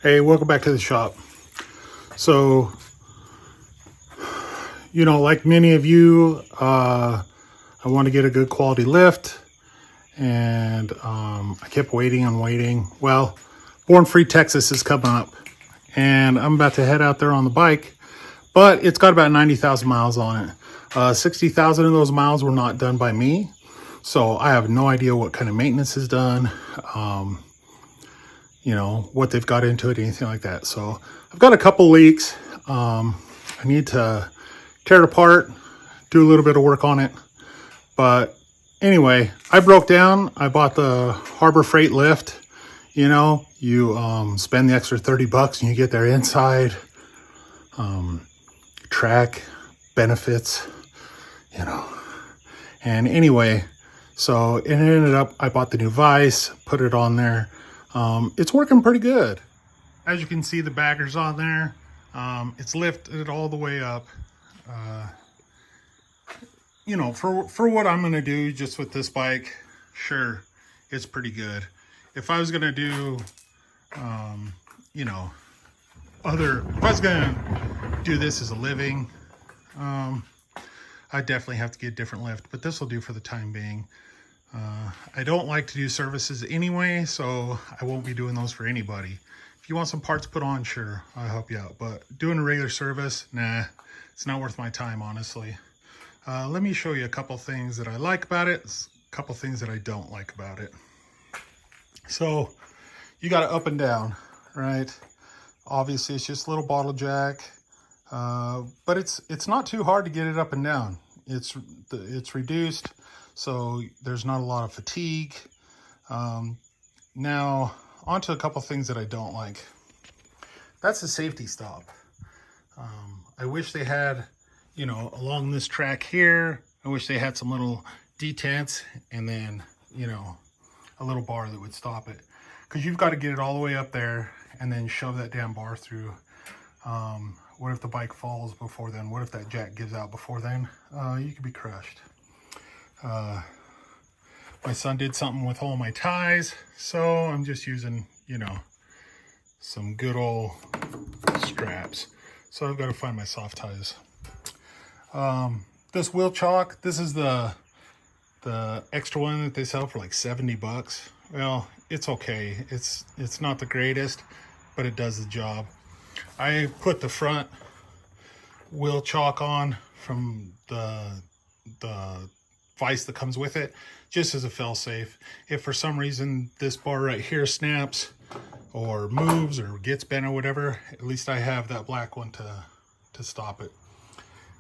Hey, welcome back to the shop. So, like many of you, I want to get a good quality lift, and I kept waiting and waiting. Well, Born Free Texas is coming up, and I'm about to head out there on the bike, but it's got about 90,000 miles on it. 60,000 of those miles were not done by me, so I have no idea what kind of maintenance is done. What they've got into it, anything like that. So I've got a couple leaks. I need to tear it apart, do a little bit of work on it. But anyway, I broke down. I bought the HarborFreight lift. You spend the extra $30 and you get their inside track benefits, And anyway, so it ended up, I bought the new vise, put it on there. It's working pretty good. As you can see, the bagger's on there. It's lifted all the way up. For what I'm going to do just with this bike, sure, it's pretty good. If I was going to do, if I was going to do this as a living, I definitely have to get a different lift, but this will do for the time being. I don't like to do services anyway, so I won't be doing those for anybody. If you want some parts put on, sure, I'll help you out. But doing a regular service, nah, it's not worth my time, honestly. Let me show you a couple things that I like about it, a couple things that I don't like about it. So you got it up and down, right? Obviously, it's just a little bottle jack, but it's not too hard to get it up and down. It's reduced, so there's not a lot of fatigue. Now, onto a couple things that I don't like. That's a safety stop. I wish they had, along this track here, I wish they had some little detents and then, a little bar that would stop it. Because you've got to get it all the way up there and then shove that damn bar through. What if the bike falls before then? What if that jack gives out before then? You could be crushed. My son did something with all my ties, so I'm just using, some good old straps. So I've got to find my soft ties. This wheel chock, this is the extra one that they sell for like $70. Well, it's okay. It's not the greatest, but it does the job. I put the front wheel chock on from the vise that comes with it, just as a fail-safe. If for some reason this bar right here snaps or moves or gets bent or whatever, at least I have that black one to stop it.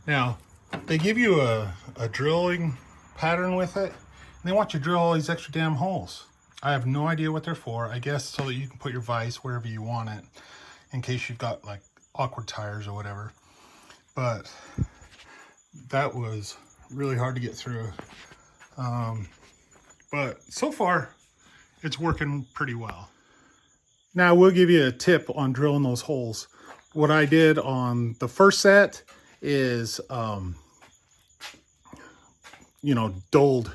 Now, they give you a drilling pattern with it, and they want you to drill all these extra damn holes. I have no idea what they're for. I guess so that you can put your vise wherever you want it, in case you've got like awkward tires or whatever. But that was really hard to get through. But so far, it's working pretty well. Now, we'll give you a tip on drilling those holes. What I did on the first set is, dulled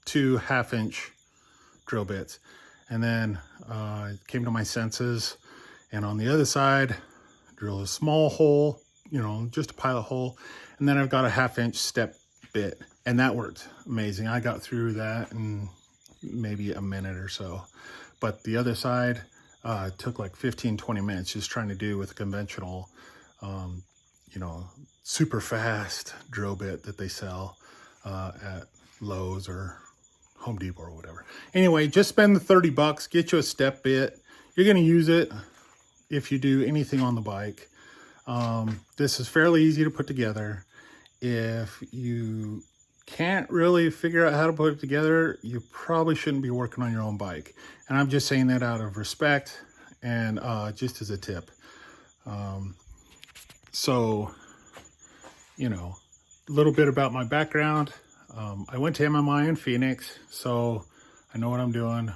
2 1/2-inch drill bits. And then I came to my senses, and on the other side, drill a small hole, just a pilot hole. And then I've got a 1/2-inch step bit, and that worked amazing. I got through that in maybe a minute or so. But the other side took like 15-20 minutes just trying to do with a conventional, super fast drill bit that they sell at Lowe's or Home Depot or whatever. Anyway, just spend the $30, get you a step bit. You're going to use it if you do anything on the bike. This is fairly easy to put together. If you can't really figure out how to put it together, you probably shouldn't be working on your own bike. And I'm just saying that out of respect and just as a tip. A little bit about my background. I went to MMI in Phoenix, so I know what I'm doing.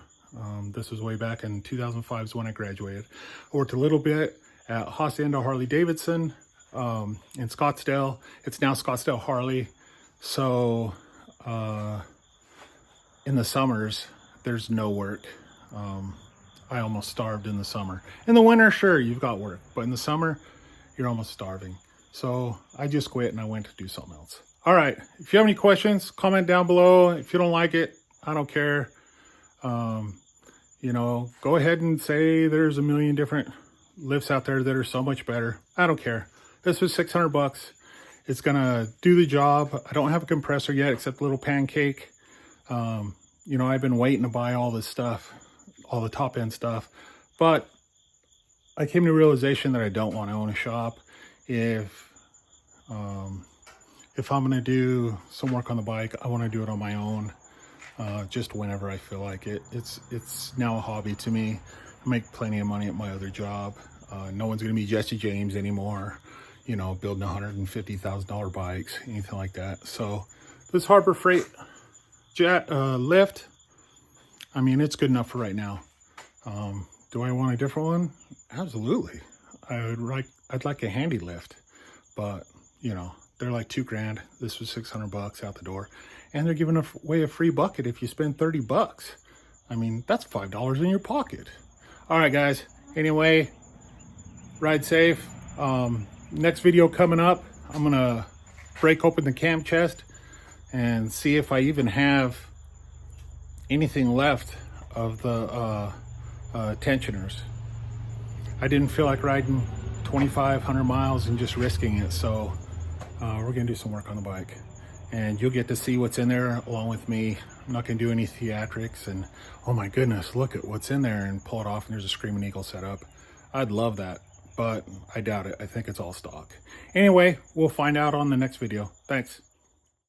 This was way back in 2005 is when I graduated. I worked a little bit at Hacienda Harley-Davidson in Scottsdale. It's now Scottsdale Harley. So in the summers, there's no work. I almost starved in the summer. In the winter, sure, you've got work, but in the summer, you're almost starving. So I just quit and I went to do something else. All right, if you have any questions, comment down below. If you don't like it, I don't care. You know, go ahead and say there's a million different lifts out there that are so much better. I don't care. This was 600 bucks. It's gonna do the job. I don't have a compressor yet, except a little pancake. You know, I've been waiting to buy all this stuff, all the top end stuff, but I came to the realization that I don't want to own a shop. If I'm gonna do some work on the bike, I want to do it on my own, just whenever I feel like it. It's now a hobby to me. I make plenty of money at my other job. No one's gonna be Jesse James anymore, you know, building $150,000 bikes, anything like that. So this Harbor Freight lift, I mean, it's good enough for right now. Do I want a different one? Absolutely. I'd like a handy lift, but you know, they're like $2,000. This was 600 bucks out the door, and they're giving away a free bucket if you spend 30 bucks. I mean, that's $5 in your pocket. All right, guys. Anyway, ride safe. Next video coming up, I'm gonna break open the cam chest and see if I even have anything left of the tensioners. I didn't feel like riding 2,500 miles and just risking it, so we're gonna do some work on the bike, and you'll get to see what's in there along with me. I'm not gonna do any theatrics and, oh my goodness, look at what's in there, and pull it off and there's a Screaming Eagle set up. I'd love that, but I doubt it. I think it's all stock. Anyway, we'll find out on the next video. Thanks.